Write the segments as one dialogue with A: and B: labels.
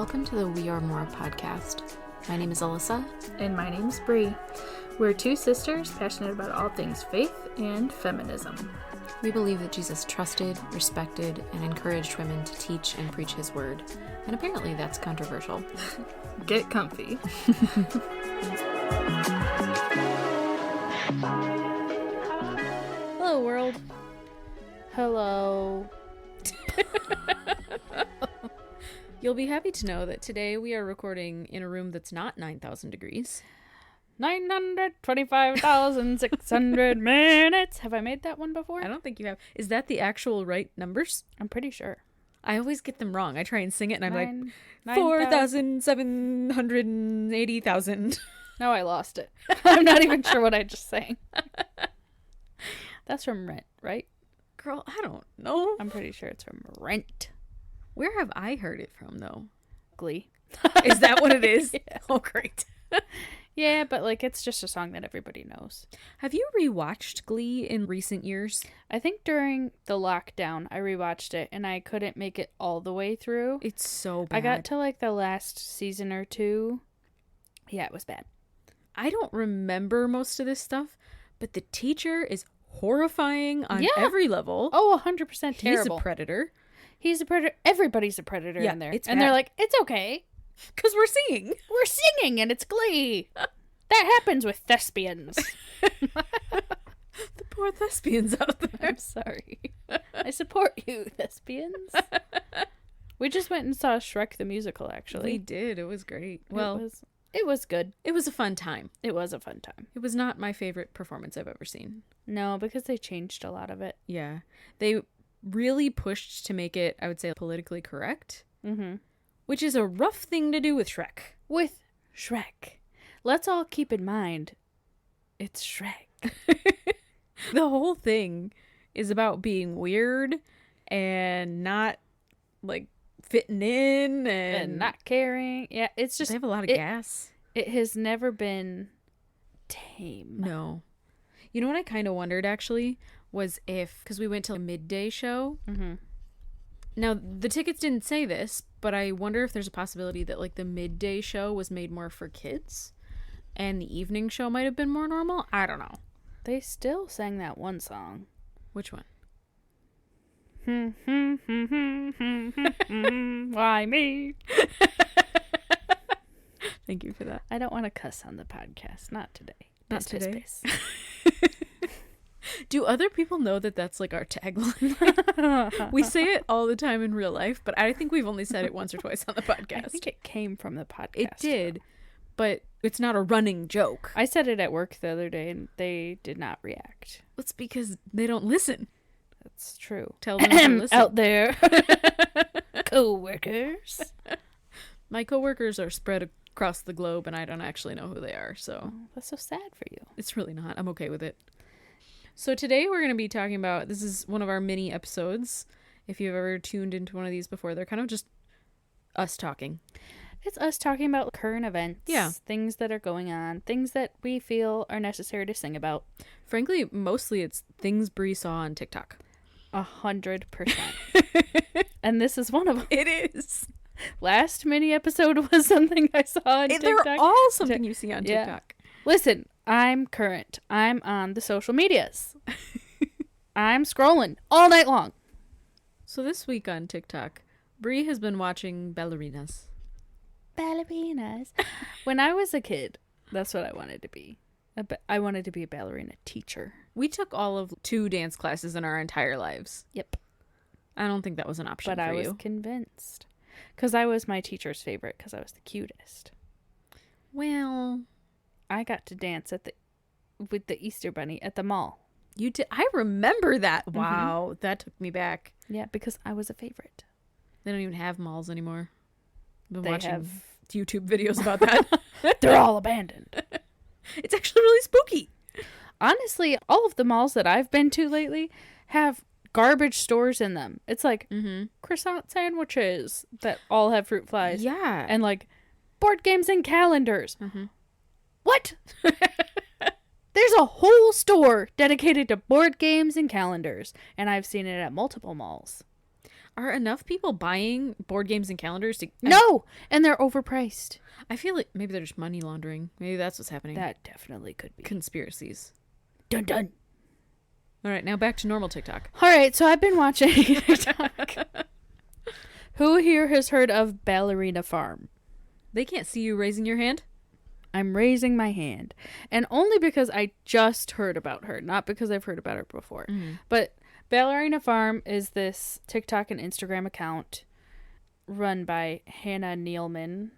A: Welcome to the We Are More podcast. My name is Alyssa.
B: And my name's Bree. We're two sisters passionate about all things faith and feminism.
A: We believe that Jesus trusted, respected, and encouraged women to teach and preach his word. And apparently that's controversial.
B: Get comfy.
A: Hello, world.
B: Hello.
A: You'll be happy to know that today we are recording in a room that's not 9,000 degrees.
B: 925,600 minutes. Have I made that one before?
A: I don't think you have. Is that the actual right numbers?
B: I'm pretty sure.
A: I always get them wrong. I try and sing it and I'm like, 4,780,000.
B: No, I lost it. I'm not even sure what I just sang. That's from Rent, right?
A: Girl, I don't know.
B: I'm pretty sure it's from Rent.
A: Where have I heard it from, though?
B: Glee.
A: Is that what it is?
B: Yeah.
A: Oh, great.
B: Yeah, but like it's just a song that everybody knows.
A: Have you rewatched Glee in recent years?
B: I think during the lockdown, I rewatched it and I couldn't make it all the way through.
A: It's so bad.
B: I got to like the last season or two. Yeah, it was bad.
A: I don't remember most of this stuff, but the teacher is horrifying on every level.
B: Oh, 100% terrible.
A: He's a predator.
B: He's a predator. Everybody's a predator in there.
A: It's
B: and
A: bad.
B: they're like, it's okay.
A: Because we're singing.
B: We're singing and it's Glee. That happens with thespians.
A: The poor thespians out there.
B: I'm sorry. I support you, thespians. We just went and saw Shrek the Musical, actually.
A: We did. It was great.
B: It was good.
A: It was a fun time.
B: It was a fun time.
A: It was not my favorite performance I've ever seen.
B: No, because they changed a lot of it.
A: Yeah. They really pushed to make it, I would say, politically correct.
B: Mm-hmm.
A: Which is a rough thing to do with Shrek.
B: With Shrek. Let's all keep in mind, it's Shrek.
A: The whole thing is about being weird and not, like, fitting in
B: And not caring. Yeah, it's just...
A: They have a lot of gas.
B: It has never been tame.
A: No. You know what I kind of wondered, actually, was if... Because we went to a midday show.
B: Mm-hmm.
A: Now, the tickets didn't say this, but I wonder if there's a possibility that, like, the midday show was made more for kids and the evening show might have been more normal. I don't know.
B: They still sang that one song.
A: Which one?
B: Why me?
A: Thank you for that.
B: I don't want to cuss on the podcast. Not today.
A: Not today?
B: Piss.
A: Do other people know that that's like our tagline? We say it all the time in real life, but I think we've only said it once or twice on the podcast.
B: I think it came from the podcast.
A: It did, but it's not a running joke.
B: I said it at work the other day and they did not react.
A: It's because they don't listen.
B: That's true.
A: Tell them to listen.
B: Out there. Co-workers.
A: My co-workers are spread across the globe and I don't actually know who they are, so...
B: Oh, that's so sad for you.
A: It's really not. I'm okay with it. So today we're going to be talking about... This is one of our mini episodes. If you've ever tuned into one of these before, they're kind of just us talking.
B: It's us talking about current events.
A: Yeah.
B: Things that are going on. Things that we feel are necessary to sing about.
A: Frankly, mostly it's things Bree saw on TikTok.
B: 100%. And this is one of them.
A: It is.
B: Last mini episode was something I saw on TikTok.
A: They're all something you see on TikTok.
B: Yeah. Listen, I'm current. I'm on the social medias. I'm scrolling all night long.
A: So this week on TikTok, Bree has been watching Ballerinas.
B: Ballerinas. When I was a kid, that's what I wanted to be. I wanted to be a ballerina teacher.
A: We took all of 2 dance classes in our entire lives.
B: Yep.
A: I don't think that was an option for you.
B: But I was convinced. Because I was my teacher's favorite because I was the cutest.
A: Well,
B: I got to dance with the Easter Bunny at the mall.
A: You did. I remember that.
B: Mm-hmm.
A: Wow. That took me back.
B: Yeah, because I was a favorite.
A: They don't even have malls anymore. I've been
B: They
A: watching
B: have
A: YouTube videos about that.
B: They're all abandoned.
A: It's actually really spooky.
B: Honestly, all of the malls that I've been to lately have garbage stores in them. It's like croissant sandwiches that all have fruit flies.
A: Yeah.
B: And like board games and calendars.
A: Mm-hmm.
B: What? There's a whole store dedicated to board games and calendars. And I've seen it at multiple malls.
A: Are enough people buying board games and calendars to...
B: No! And they're overpriced.
A: I feel like maybe they're just money laundering. Maybe that's what's happening.
B: That definitely could be.
A: Conspiracies.
B: Dun dun.
A: All right, now back to normal TikTok.
B: All right, so I've been watching TikTok. Who here has heard of Ballerina Farm?
A: They can't see you raising your hand?
B: I'm raising my hand. And only because I just heard about her, not because I've heard about her before.
A: Mm-hmm.
B: But Ballerina Farm is this TikTok and Instagram account run by Hannah Nealman,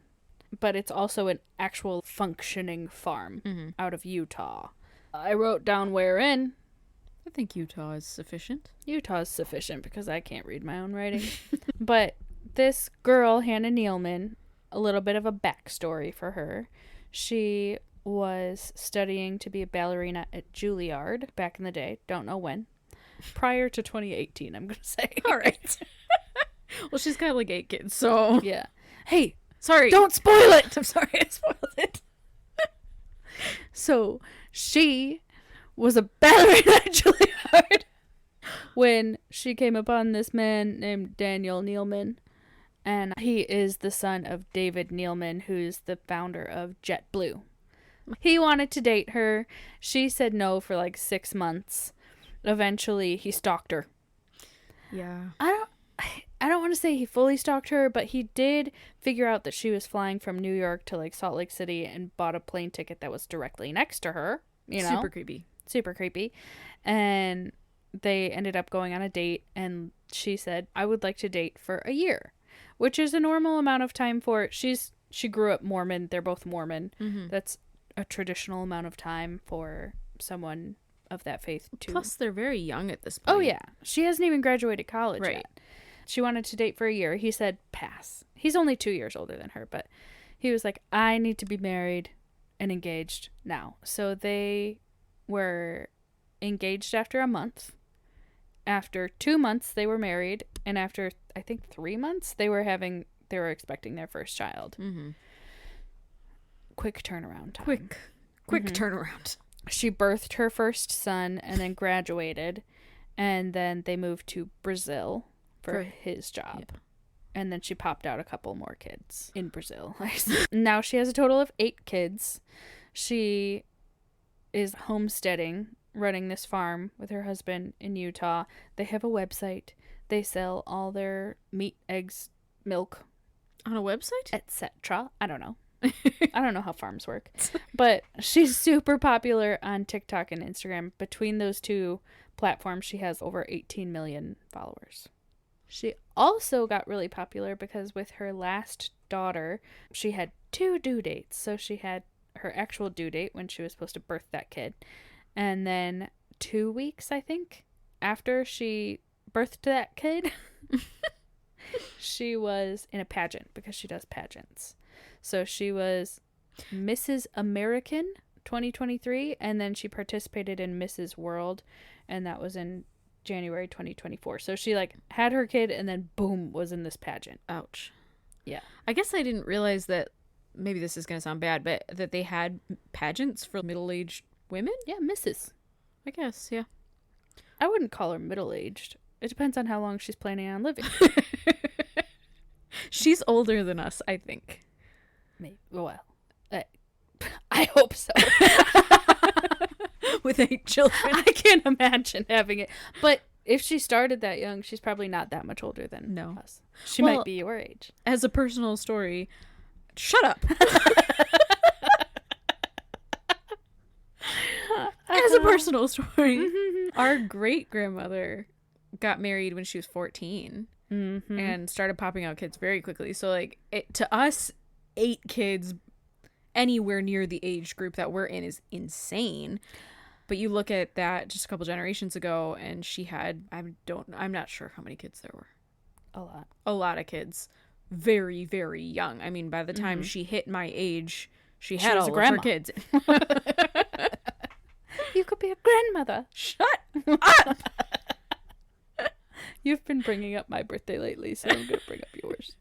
B: but it's also an actual functioning farm out of Utah. I wrote down where in.
A: I think Utah is sufficient.
B: Utah is sufficient because I can't read my own writing. But this girl, Hannah Nealman, a little bit of a backstory for her. She was studying to be a ballerina at Juilliard back in the day. Don't know when. Prior to 2018, I'm going to say.
A: All right. Well, she's got like 8 kids, so...
B: Yeah. Hey,
A: sorry.
B: don't spoil it!
A: I'm sorry, I spoiled it.
B: So, she was a ballerina at Juilliard when she came upon this man named Daniel Nealman. And he is the son of David Nealman, who's the founder of JetBlue. He wanted to date her. She said no for like 6 months. Eventually, he stalked her.
A: Yeah.
B: I don't want to say he fully stalked her, but he did figure out that she was flying from New York to like Salt Lake City and bought a plane ticket that was directly next to her. You know?
A: Super creepy.
B: Super creepy. And they ended up going on a date, and she said, I would like to date for a year. Which is a normal amount of time for she grew up Mormon. They're both Mormon. Mm-hmm. That's a traditional amount of time for someone of that faith to.
A: Plus, they're very young at this point.
B: Oh yeah, she hasn't even graduated college
A: right.
B: yet. She wanted to date for a year. He said pass. He's only 2 years older than her, but he was like, I need to be married and engaged now. So they were engaged after a month. After 2 months, they were married, and after I think 3 months, they were expecting their first child.
A: Mm-hmm.
B: Quick turnaround time.
A: Quick turnaround.
B: She birthed her first son and then graduated, and then they moved to Brazil for his job. Yeah. And then she popped out a couple more kids in Brazil. Now she has a total of 8 kids. She is homesteading, running this farm with her husband in Utah. They have a website. They sell all their meat, eggs, milk.
A: On a website?
B: Etc. I don't know. I don't know how farms work. But she's super popular on TikTok and Instagram. Between those two platforms, she has over 18 million followers. She also got really popular because with her last daughter, she had 2 due dates. So she had her actual due date when she was supposed to birth that kid. And then 2 weeks, I think, after she birthed that kid, she was in a pageant because she does pageants. So she was Mrs. American 2023, and then she participated in Mrs. World, and that was in January 2024. So she like had her kid and then boom, was in this pageant.
A: Ouch.
B: Yeah.
A: I guess I didn't realize that, maybe this is going to sound bad, but that they had pageants for middle-aged women?
B: Yeah, Mrs.
A: I guess, yeah.
B: I wouldn't call her middle-aged. It depends on how long she's planning on living.
A: She's older than us, I think.
B: Maybe. Well, I hope so.
A: With 8 children.
B: I can't imagine having it. But if she started that young, she's probably not that much older than us. She might be your age.
A: As a personal story, shut up. As a personal story, our great-grandmother got married when she was 14 and started popping out kids very quickly. So, like, to us, 8 kids anywhere near the age group that we're in is insane. But you look at that just a couple generations ago, and she had, I'm not sure how many kids there were. A lot of kids. Very, very young. I mean, by the time she hit my age, she had all of her kids.
B: You could be a grandmother.
A: Shut up!
B: You've been bringing up my birthday lately, so I'm going to bring up yours.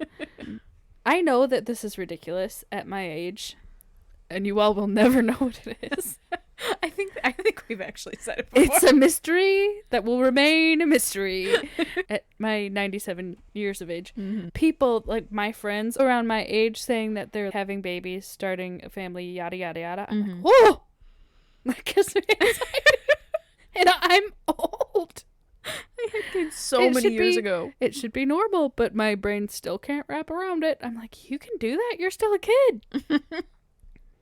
B: I know that this is ridiculous at my age, and you all will never know what it is.
A: I think we've actually said it before.
B: It's a mystery that will remain a mystery. At my 97 years of age, people, like my friends around my age, saying that they're having babies, starting a family, yada, yada, yada. I'm like, whoa! That gives me anxiety. And I'm old.
A: I had kids so many years ago.
B: It should be normal, but my brain still can't wrap around it. I'm like, you can do that? You're still a kid.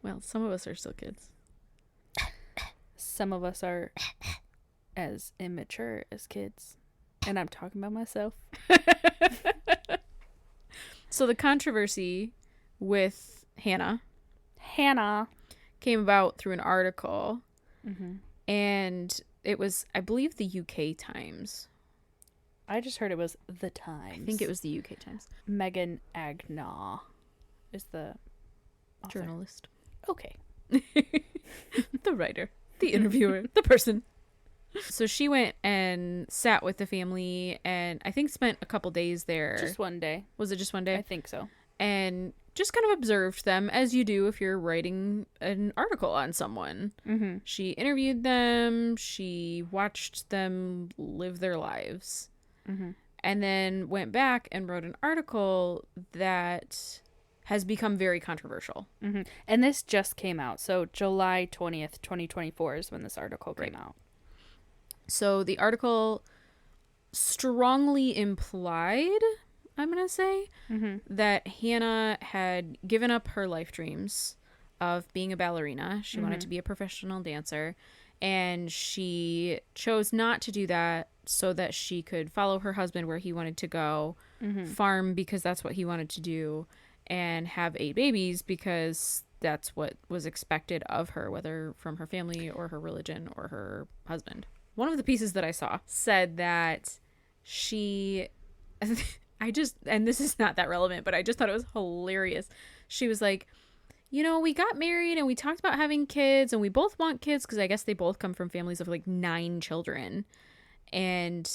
A: Well, some of us are still kids.
B: Some of us are as immature as kids. And I'm talking about myself.
A: So the controversy with Hannah came about through an article. And it was, I believe, the UK Times.
B: I just heard it was the Times.
A: I think it was the UK Times.
B: Megan Agnaw is the author.
A: Journalist.
B: Okay.
A: The writer. The interviewer. The person. So she went and sat with the family and I think spent a couple days there.
B: Just one day.
A: Was it just one day?
B: I think so.
A: And just kind of observed them as you do if you're writing an article on someone. She interviewed them. She watched them live their lives. And then went back and wrote an article that has become very controversial.
B: And this just came out. So July 20th, 2024 is when this article came out.
A: So the article strongly implied, I'm going to say, that Hannah had given up her life dreams of being a ballerina. She wanted to be a professional dancer. And she chose not to do that so that she could follow her husband where he wanted to go, farm because that's what he wanted to do, and have 8 babies because that's what was expected of her, whether from her family or her religion or her husband. One of the pieces that I saw said that she, and this is not that relevant, but I just thought it was hilarious. She was like, you know, we got married and we talked about having kids and we both want kids because I guess they both come from families of like 9 children. And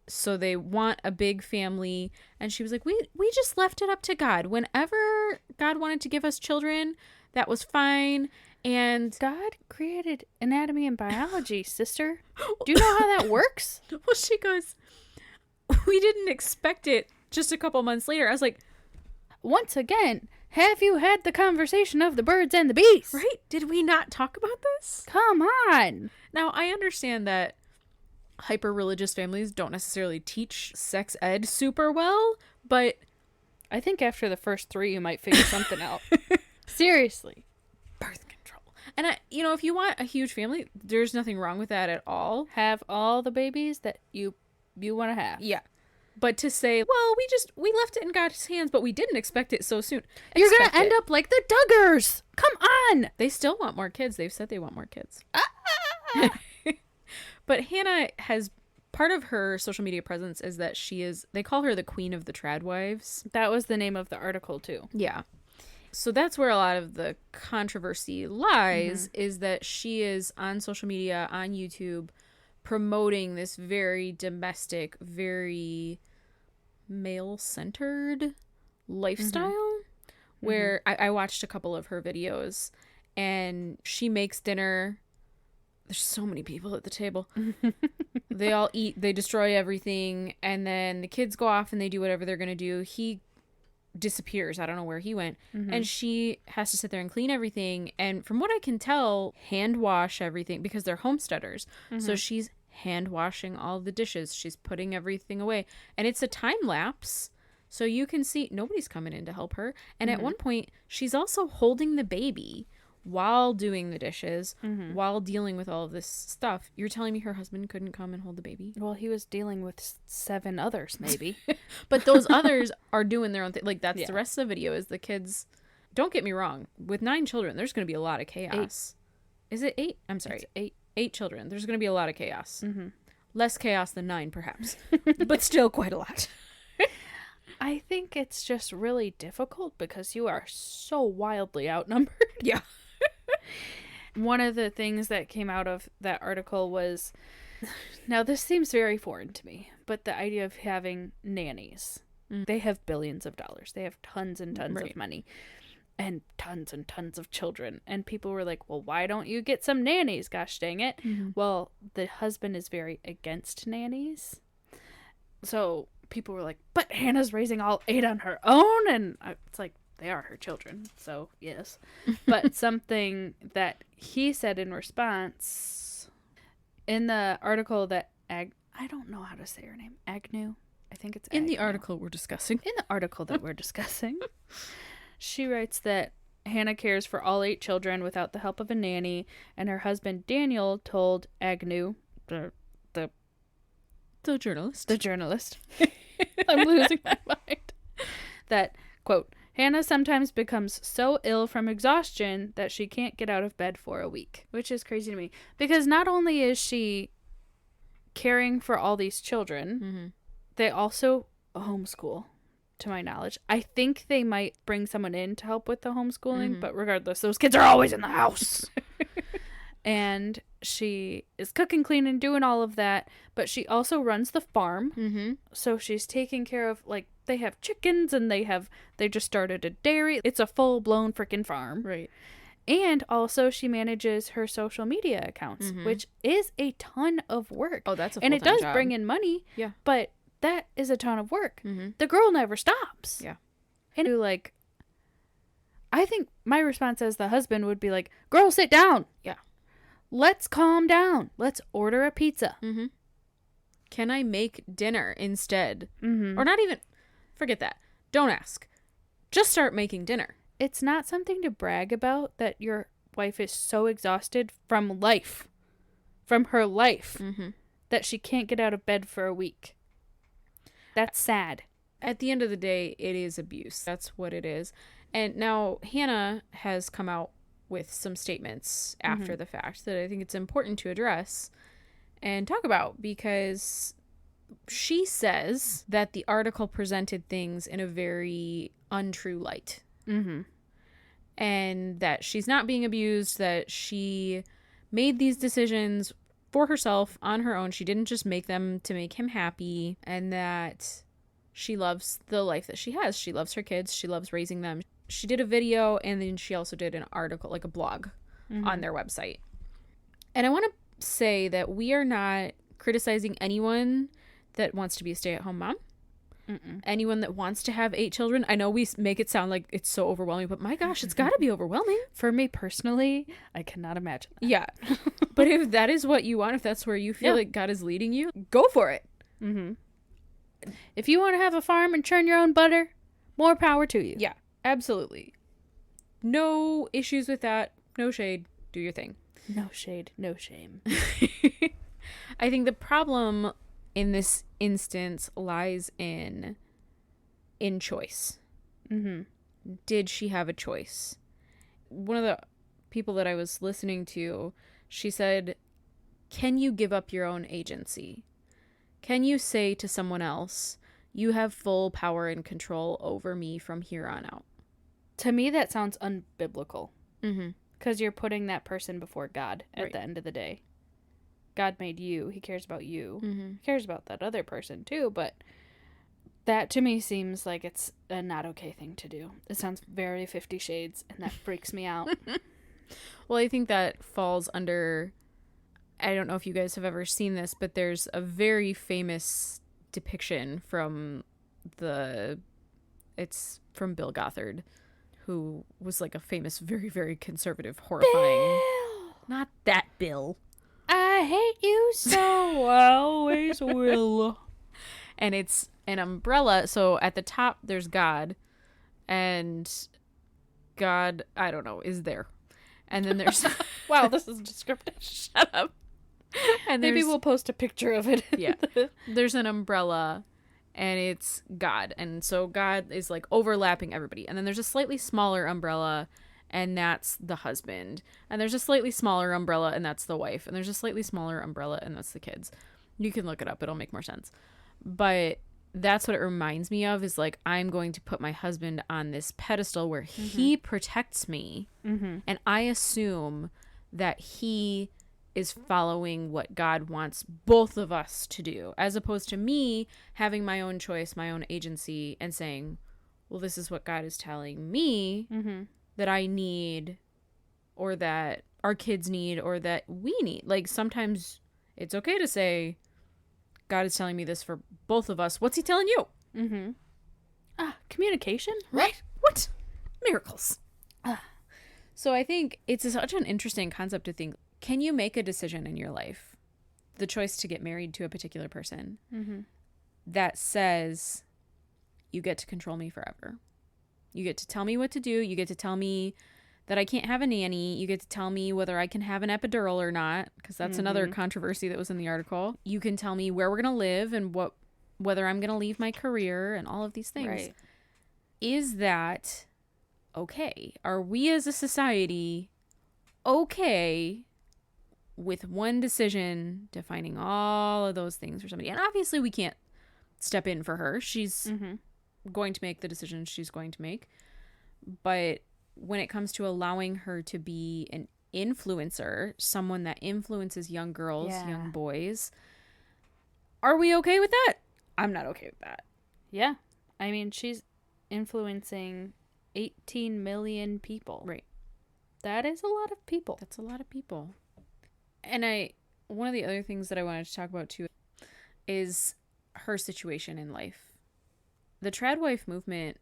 A: so they want a big family. And she was like, we just left it up to God. Whenever God wanted to give us children, that was fine. And
B: God created anatomy and biology, sister. Do you know how that works?
A: Well, she goes, we didn't expect it just a couple months later. I was like,
B: once again, have you had the conversation of the birds and the bees?
A: Right? Did we not talk about this?
B: Come on.
A: Now, I understand that hyper-religious families don't necessarily teach sex ed super well, but
B: I think after the first 3, you might figure something out. Seriously.
A: Birth control. And, if you want a huge family, there's nothing wrong with that at all.
B: Have all the babies that you want to have.
A: Yeah. But to say, well, we left it in God's hands, but we didn't expect it so soon.
B: You're going to end up like the Duggars. Come on.
A: They still want more kids. They've said they want more kids. But Hannah has, part of her social media presence is that they call her the queen of the trad wives.
B: That was the name of the article too.
A: Yeah. So that's where a lot of the controversy lies, is that she is on social media, on YouTube, promoting this very domestic, very male-centered lifestyle where I watched a couple of her videos and she makes dinner. There's so many people at the table. They all eat, they destroy everything, and then the kids go off and they do whatever they're going to do. He disappears. I don't know where he went. And she has to sit there and clean everything. And from what I can tell, hand wash everything because they're homesteaders. So she's hand washing all the dishes. She's putting everything away. And it's a time lapse. So you can see nobody's coming in to help her. And at one point, she's also holding the baby while doing the dishes, while dealing with all of this stuff. You're telling me her husband couldn't come and hold the baby?
B: Well, he was dealing with 7 others, maybe.
A: But those others are doing their own thing. Like, that's the rest of the video is the kids. Don't get me wrong. With 9 children, there's going to be a lot of chaos. 8. Is it 8? I'm sorry.
B: It's 8.
A: 8 children. There's going to be a lot of chaos. Less chaos than 9, perhaps. But still quite a lot.
B: I think it's just really difficult because you are so wildly outnumbered.
A: Yeah.
B: One of the things that came out of that article was, now this seems very foreign to me, but the idea of having nannies. They have billions of dollars. They have tons and tons of money. and tons of children. And people were like, well, why don't you get some nannies? Gosh dang it.
A: Mm-hmm.
B: Well, the husband is very against nannies. So people were like, but Hannah's raising all 8 on her own. And it's like, they are her children. So, yes. But something that he said in response in the article that I don't know how to say her name. Agnew? I think it's Agnew.
A: In the article we're discussing.
B: In the article that we're discussing. She writes that Hannah cares for all 8 children without the help of a nanny, and her husband Daniel told Agnew, the journalist, I'm losing my mind, that, quote, Hannah sometimes becomes so ill from exhaustion that she can't get out of bed for a week, which is crazy to me. Because not only is she caring for all these children,
A: mm-hmm.
B: they also homeschool, to my knowledge. I think they might bring someone in to help with the homeschooling,
A: mm-hmm.
B: but regardless, those kids are always in the house. And she is cooking, cleaning, doing all of that, but she also runs the farm.
A: Mm-hmm.
B: So she's taking care of, like, they have chickens and they just started a dairy. It's a full-blown freaking farm.
A: Right.
B: And also she manages her social media accounts,
A: mm-hmm.
B: which is a ton of work.
A: Oh, that's a
B: full-time
A: job. And it
B: does bring in money.
A: Yeah.
B: But that is a ton of work.
A: Mm-hmm.
B: The girl never stops.
A: Yeah.
B: And like, I think my response as the husband would be like, girl, sit down.
A: Yeah.
B: Let's calm down. Let's order a pizza.
A: Mm-hmm. Can I make dinner instead?
B: Mm-hmm.
A: Or not even, forget that. Don't ask. Just start making dinner.
B: It's not something to brag about that your wife is so exhausted from her life,
A: mm-hmm.
B: that she can't get out of bed for a week. That's sad.
A: At the end of the day, it is abuse. That's what it is. And now Hannah has come out with some statements after
B: mm-hmm.
A: the fact that I think it's important to address and talk about, because she says that the article presented things in a very untrue light.
B: Mm-hmm.
A: And that she's not being abused, that she made these decisions for herself on her own. She didn't just make them to make him happy, and that she loves the life that she has. She loves her kids. She loves raising them. She did a video, and then she also did an article, like a blog,
B: mm-hmm.
A: on their website. And I want to say that we are not criticizing anyone that wants to be a stay-at-home mom.
B: Mm-mm.
A: Anyone that wants to have 8 children. I know we make it sound like it's so overwhelming, but my gosh, it's got to be overwhelming.
B: For me personally, I cannot imagine that.
A: Yeah. But if that is what you want, if that's where you feel like God is leading you, go for it.
B: Mm-hmm. If you want to have a farm and churn your own butter, more power to you.
A: Yeah, absolutely. No issues with that. No shade. Do your thing.
B: No shade, no shame.
A: I think the problem in this instance lies in choice.
B: Mm-hmm.
A: Did she have a choice? One of the people that I was listening to, she said, can you give up your own agency? Can you say to someone else, you have full power and control over me from here on out?
B: To me, that sounds unbiblical.
A: Mm-hmm.
B: Because you're putting that person before God at
A: Right.
B: the end of the day. God made you. He cares about you.
A: Mm-hmm.
B: He cares about that other person too, but that to me seems like it's a not okay thing to do. It sounds very 50 Shades, and that freaks me out.
A: Well, I think that falls under, I don't know if you guys have ever seen this, but there's a very famous depiction from it's from Bill Gothard, who was like a famous, very, very conservative, horrifying.
B: Bill!
A: Not that Bill.
B: I hate you so. I always will.
A: And it's an umbrella. So at the top, there's God. And God, I don't know, is there. And then there's...
B: Wow, this is descriptive.
A: Shut up. And
B: Maybe
A: there's-
B: we'll post a picture of it.
A: Yeah. There's an umbrella, and it's God. And so God is like overlapping everybody. And then there's a slightly smaller umbrella, and that's the husband. And there's a slightly smaller umbrella, and that's the wife. And there's a slightly smaller umbrella, and that's the kids. You can look it up. It'll make more sense. But that's what it reminds me of, is like, I'm going to put my husband on this pedestal where he protects me.
B: Mm-hmm.
A: And I assume that he is following what God wants both of us to do, as opposed to me having my own choice, my own agency, and saying, well, this is what God is telling me.
B: Mm-hmm.
A: that I need or that our kids need or that we need. Like, sometimes it's okay to say, God is telling me this for both of us. What's he telling you?
B: Mm-hmm. Communication?
A: Right? What? Miracles. So I think it's such an interesting concept to think, can you make a decision in your life, the choice to get married to a particular person, that says, you get to control me forever. You get to tell me what to do. You get to tell me that I can't have a nanny. You get to tell me whether I can have an epidural or not, because that's another controversy that was in the article. You can tell me where we're going to live and whether I'm going to leave my career and all of these things.
B: Right.
A: Is that okay? Are we as a society okay with one decision defining all of those things for somebody? And obviously we can't step in for her. She's going to make the decisions she's going to make. But when it comes to allowing her to be an influencer, someone that influences young girls, young boys, are we okay with that? I'm not okay with that.
B: Yeah. I mean, she's influencing 18 million people.
A: Right.
B: That is a lot of people.
A: That's a lot of people. And one of the other things that I wanted to talk about too is her situation in life. The trad wife movement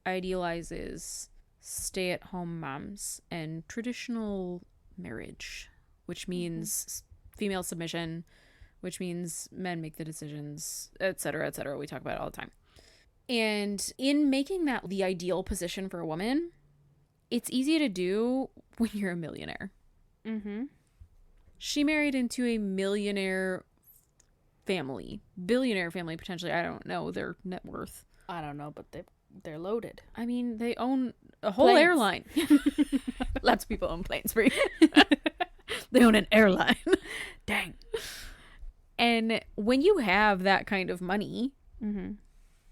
A: idealizes stay-at-home moms and traditional marriage, which means female submission, which means men make the decisions, etc., etc. We talk about it all the time. And in making that the ideal position for a woman, it's easy to do when you're a millionaire. She married into a millionaire family, billionaire family potentially. I don't know their net worth.
B: I don't know, but they're loaded.
A: I mean, they own a whole airline. Lots of people own planes, right? They own an airline.
B: Dang.
A: And when you have that kind of money,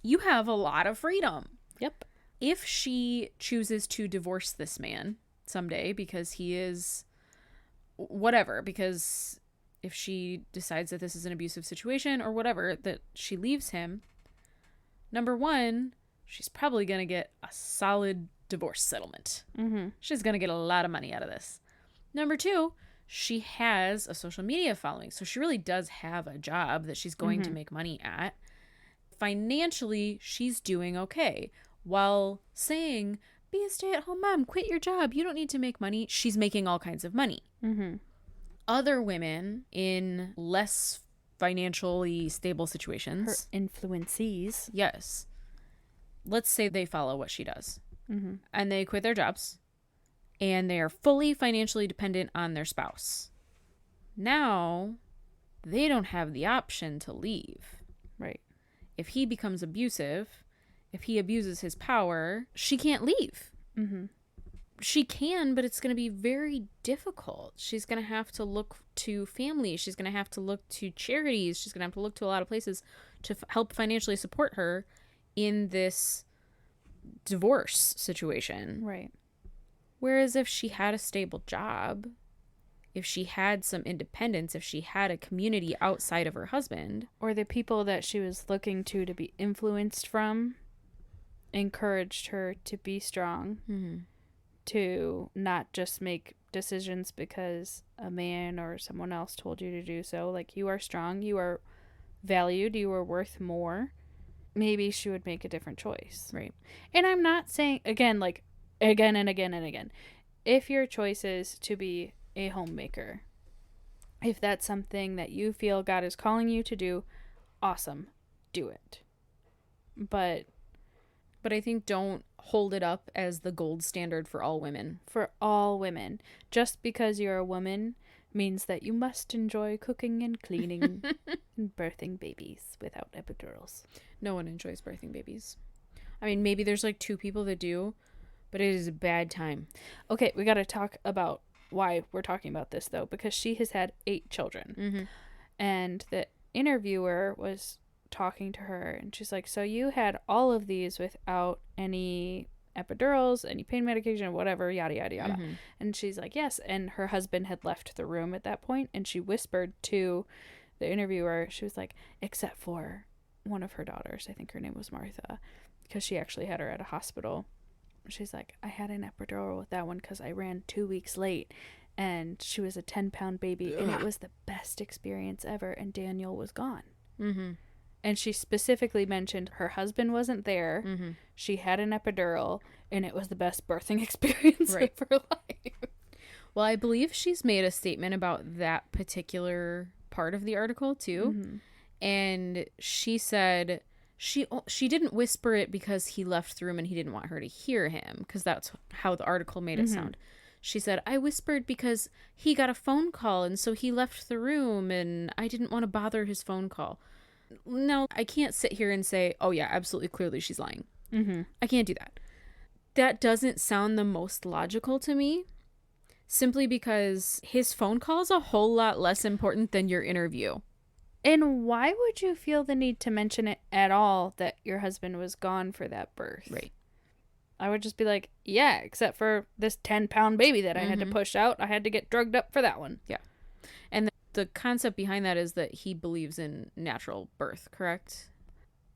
A: you have a lot of freedom.
B: Yep.
A: If she chooses to divorce this man someday because he is whatever, because if she decides that this is an abusive situation or whatever, that she leaves him, number one, she's probably going to get a solid divorce settlement. She's going to get a lot of money out of this. Number two, she has a social media following. So she really does have a job that she's going to make money at. Financially, she's doing okay. While saying, be a stay-at-home mom, quit your job, you don't need to make money, she's making all kinds of money. Other women in less financially stable situations,
B: her influencees,
A: yes, let's say they follow what she does, and they quit their jobs, and they are fully financially dependent on their spouse. Now, they don't have the option to leave.
B: Right.
A: If he becomes abusive, if he abuses his power, she can't leave. She can, but it's going to be very difficult. She's going to have to look to family. She's going to have to look to charities. She's going to have to look to a lot of places to help financially support her in this divorce situation.
B: Right.
A: Whereas if she had a stable job, if she had some independence, if she had a community outside of her husband,
B: or the people that she was looking to be influenced from, encouraged her to be strong, to not just make decisions because a man or someone else told you to do so. Like, you are strong, you are valued, you are worth more. Maybe she would make a different choice.
A: Right.
B: And I'm not saying, again and again, if your choice is to be a homemaker, if that's something that you feel God is calling you to do, awesome, do it. But
A: I think don't hold it up as the gold standard for all women.
B: For all women. Just because you're a woman means that you must enjoy cooking and cleaning and birthing babies without epidurals.
A: No one enjoys birthing babies. I mean, maybe there's like 2 people that do, but it is a bad time.
B: Okay, we got to talk about why we're talking about this, though, because she has had 8 children. And the interviewer was talking to her, and she's like, so you had all of these without any epidurals, any pain medication, whatever, yada, yada, yada. And she's like, yes. And her husband had left the room at that point, and she whispered to the interviewer, she was like, except for one of her daughters, I think her name was Martha, because she actually had her at a hospital. she's like, I had an epidural with that one because I ran 2 weeks late. And she was a 10-pound baby. Ugh. And it was the best experience ever. And Daniel was gone. Mm-hmm. And she specifically mentioned her husband wasn't there. Mm-hmm. She had an epidural. And it was the best birthing experience of her life.
A: Well, I believe she's made a statement about that particular part of the article, too. Mm-hmm. And she said she didn't whisper it because he left the room and he didn't want her to hear him. Because that's how the article made it mm-hmm. sound. She said, I whispered because he got a phone call and so he left the room and I didn't want to bother his phone call. No, I can't sit here and say, oh yeah, absolutely, clearly she's lying. Mm-hmm. I can't do that. That doesn't sound the most logical to me, simply because his phone call is a whole lot less important than your interview.
B: And why would you feel the need to mention it at all that your husband was gone for that birth?
A: Right.
B: I would just be like, yeah, except for this 10-pound baby that I had to push out. I had to get drugged up for that one.
A: Yeah. And the concept behind that is that he believes in natural birth, correct?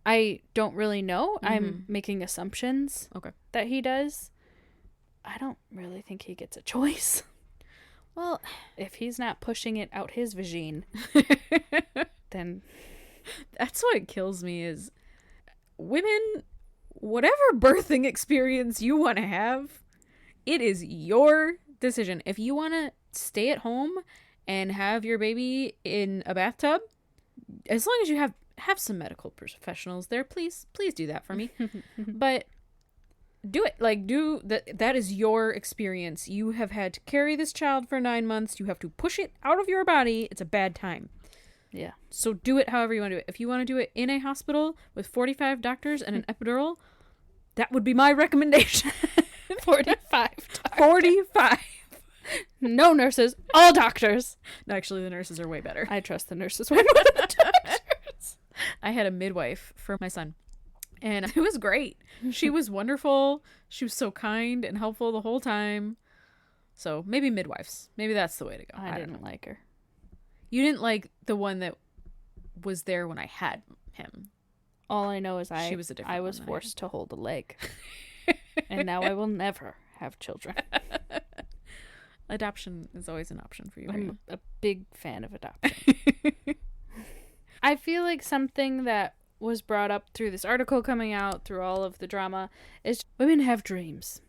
B: I don't really know. Mm-hmm. I'm making assumptions that he does. I don't really think he gets a choice.
A: Well,
B: if he's not pushing it out his vagine, then...
A: That's what kills me is women... Whatever birthing experience you want to have, it is your decision. If you want to stay at home and have your baby in a bathtub, as long as you have some medical professionals there, please do that for me. But do it. Like, do that. That is your experience. You have had to carry this child for 9 months. You have to push it out of your body. It's a bad time.
B: Yeah.
A: So do it however you want to do it. If you want to do it in a hospital with 45 doctors and an epidural, that would be my recommendation.
B: 45 doctors.
A: 45.
B: No nurses, all doctors.
A: No, actually, the nurses are way better.
B: I trust the nurses way more than the doctors.
A: I had a midwife for my son, and it was great. She was wonderful. She was so kind and helpful the whole time. So maybe midwives. Maybe that's the way to go.
B: I didn't like her.
A: You didn't like the one that was there when I had him.
B: All I know is I was forced to hold a leg. And now I will never have children.
A: Adoption is always an option for you.
B: I'm a big fan of adoption. I feel like something that was brought up through this article coming out, through all of the drama, is women have dreams.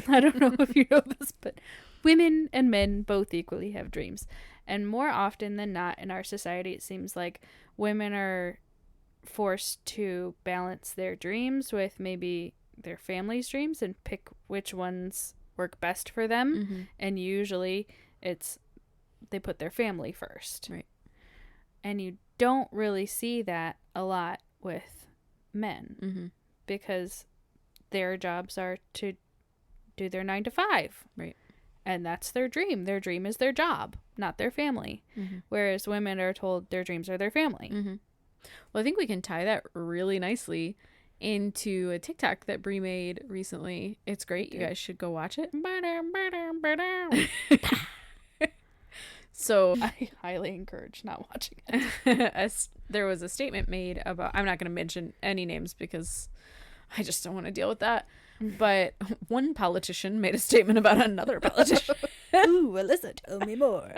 B: I don't know if you know this, but women and men both equally have dreams. And more often than not in our society, it seems like women are forced to balance their dreams with maybe their family's dreams and pick which ones work best for them. Mm-hmm. And usually they put their family first.
A: Right.
B: And you don't really see that a lot with men because their jobs are to do their 9 to 5.
A: Right.
B: And that's their dream. Their dream is their job, not their family. Mm-hmm. Whereas women are told their dreams are their family.
A: Mm-hmm. Well, I think we can tie that really nicely into a TikTok that Brie made recently. It's great. You guys should go watch it. So
B: I highly encourage not watching it.
A: There was a statement made about, I'm not going to mention any names because I just don't want to deal with that. But one politician made a statement about another politician.
B: Ooh, Alyssa, tell me more.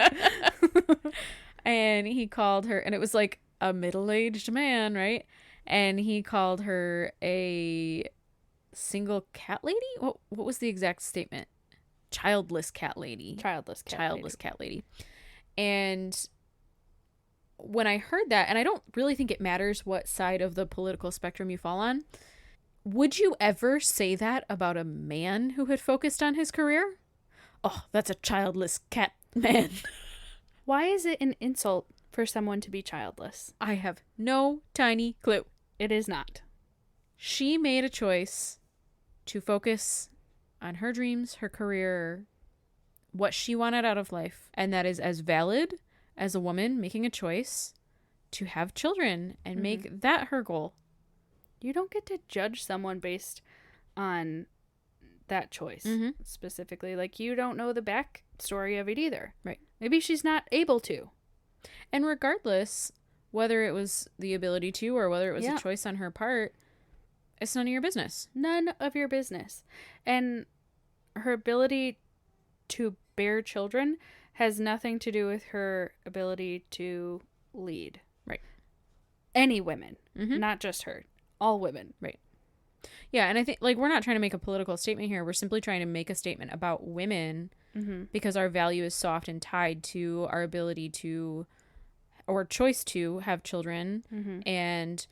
A: And he called her, and it was like a middle-aged man, right? And he called her a single cat lady? What was the exact statement? Childless cat lady.
B: Childless cat lady.
A: And when I heard that, and I don't really think it matters what side of the political spectrum you fall on, would you ever say that about a man who had focused on his career? Oh, that's a childless cat man.
B: Why is it an insult for someone to be childless?
A: I have no tiny clue.
B: It is not.
A: She made a choice to focus on her dreams, her career, what she wanted out of life. And that is as valid as a woman making a choice to have children and make that her goal.
B: You don't get to judge someone based on that choice specifically. Like, you don't know the backstory of it either.
A: Right.
B: Maybe she's not able to.
A: And regardless, whether it was the ability to or whether it was a choice on her part, It's none of your business.
B: None of your business. And her ability to bear children has nothing to do with her ability to lead.
A: Right.
B: Any women, not just her. All women.
A: Right. Yeah, and I think, like, we're not trying to make a political statement here. We're simply trying to make a statement about women because our value is so often tied to our ability to, or choice to, have children and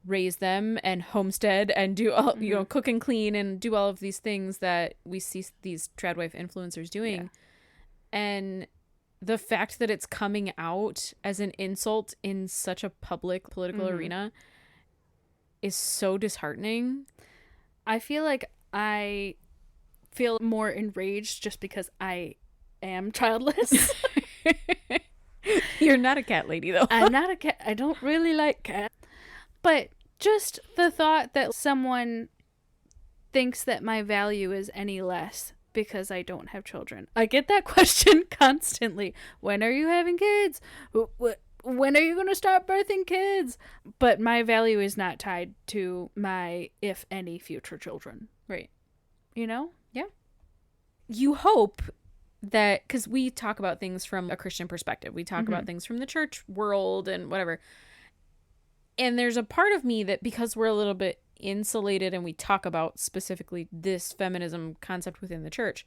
A: raise them and homestead and do all, you know, cook and clean and do all of these things that we see these tradwife influencers doing. Yeah. And the fact that it's coming out as an insult in such a public political arena is so disheartening.
B: I feel like I feel more enraged just because I am childless.
A: You're not a cat lady, though.
B: I'm not a cat. I don't really like cats. But just the thought that someone thinks that my value is any less because I don't have children. I get that question constantly. When are you having kids? When are you going to start birthing kids? But my value is not tied to my, if any, future children.
A: Right.
B: You know?
A: Yeah. You hope that, because we talk about things from a Christian perspective. We talk about things from the church world and whatever. And there's a part of me that, because we're a little bit insulated and we talk about specifically this feminism concept within the church,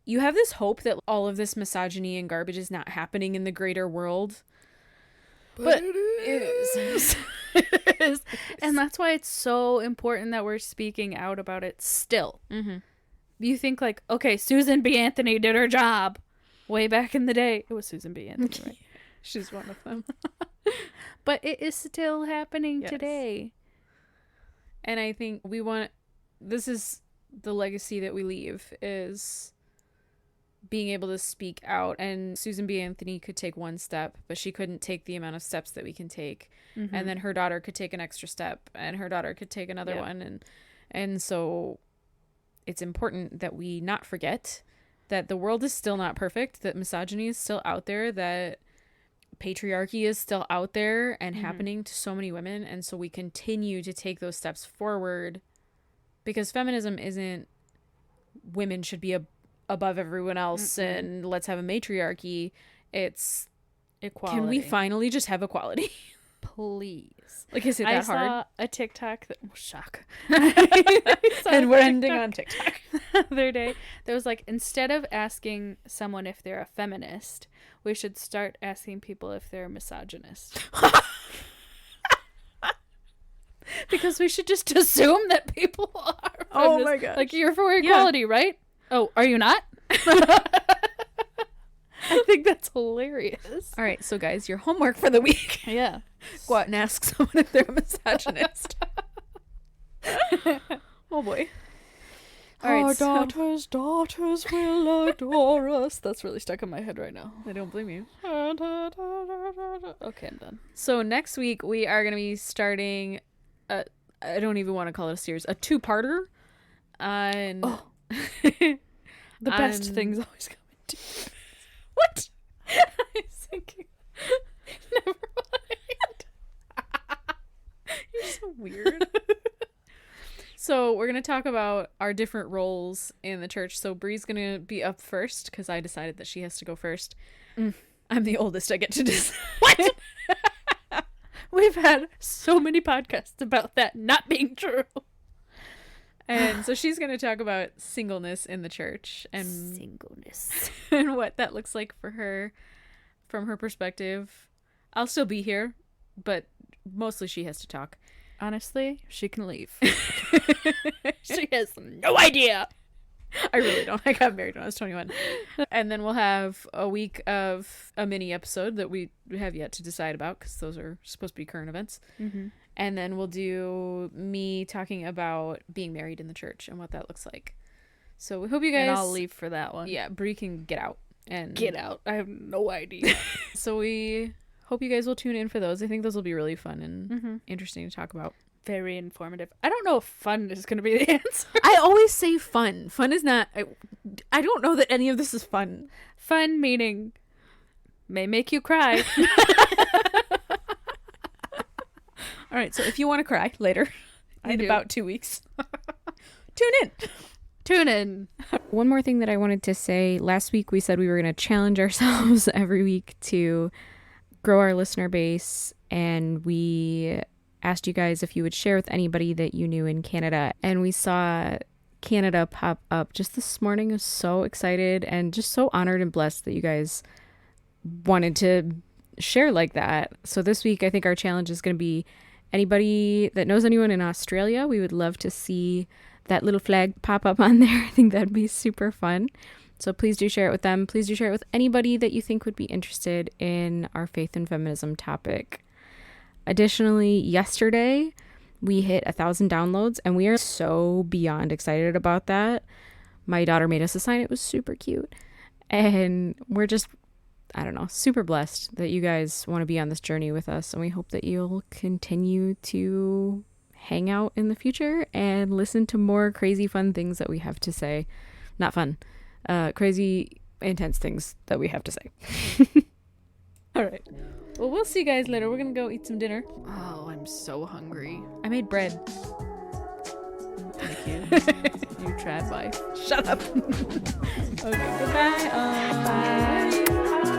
A: you have this hope that all of this misogyny and garbage is not happening in the greater world. But it is.
B: It is. And that's why it's so important that we're speaking out about it still. You think like, okay, Susan B. Anthony did her job way back in the day. It was Susan B. Anthony, right?
A: She's one of them.
B: But it is still happening today.
A: And I think this is the legacy that we leave, is being able to speak out. And Susan B. Anthony could take one step, but she couldn't take the amount of steps that we can take. And then her daughter could take an extra step, and her daughter could take another one. And so it's important that we not forget that the world is still not perfect, that misogyny is still out there, that patriarchy is still out there and happening to so many women. And so we continue to take those steps forward, because feminism isn't women should be above everyone else and let's have a matriarchy. It's equality. Can we finally just have equality?
B: Please.
A: Like, is it that hard?
B: I saw a TikTok that shock.
A: And we're ending on TikTok.
B: The other day, there was like, instead of asking someone if they're a feminist, we should start asking people if they're a misogynist. Because we should just assume that people are feminists.
A: Oh my gosh.
B: Like, you're for equality, right? Oh, are you not? I think that's hilarious.
A: All right, so guys, your homework for the week.
B: Yeah.
A: Go out and ask someone if they're a misogynist. Oh boy.
B: All right, daughters will adore us. That's really stuck in my head right now.
A: I don't blame you.
B: Okay, I'm done.
A: So next week we are going to be starting I don't even want to call it a series, a two-parter on
B: the best things always come in two.
A: What?
B: I was thinking. Never mind.
A: You're so weird. So we're going to talk about our different roles in the church. So Bree's going to be up first because I decided that she has to go first. I'm the oldest. I get to decide.
B: What? We've had so many podcasts about that not being true.
A: And so she's going to talk about singleness in the church and
B: singleness
A: and what that looks like for her from her perspective. I'll still be here, but mostly she has to talk.
B: Honestly, she can leave. She has no idea.
A: I really don't. I got married when I was 21. And then we'll have a week of a mini episode that we have yet to decide about, because those are supposed to be current events. And then we'll do me talking about being married in the church and what that looks like. So we hope you guys...
B: And I'll leave for that one.
A: Yeah, Bree can get out. And
B: get out. I have no idea.
A: So we hope you guys will tune in for those. I think those will be really fun and interesting to talk about.
B: Very informative. I don't know if fun is going to be the answer.
A: I always say fun. Fun is not... I don't know that any of this is fun.
B: Fun meaning may make you cry.
A: All right, so if you want to cry later, In about 2 weeks. Tune in.
B: Tune in.
A: One more thing that I wanted to say. Last week we said we were going to challenge ourselves every week to grow our listener base, and we asked you guys if you would share with anybody that you knew in Canada, and we saw Canada pop up just this morning. I was so excited and just so honored and blessed that you guys wanted to share like that. So this week I think our challenge is going to be anybody that knows anyone in Australia. We would love to see that little flag pop up on there. I think that'd be super fun. So please do share it with them. Please do share it with anybody that you think would be interested in our faith and feminism topic. Additionally, yesterday we hit 1,000 downloads, and we are so beyond excited about that. My daughter made us a sign. It was super cute. And we're just, I don't know, super blessed that you guys want to be on this journey with us. And we hope that you'll continue to hang out in the future and listen to more crazy fun things that we have to say. Not fun, crazy intense things that we have to say. All right, well, we'll see you guys later. We're gonna go eat some dinner.
B: Oh, I'm so hungry.
A: I made bread.
B: Thank you. You trad wife.
A: Shut up. Okay, goodbye.
B: Bye.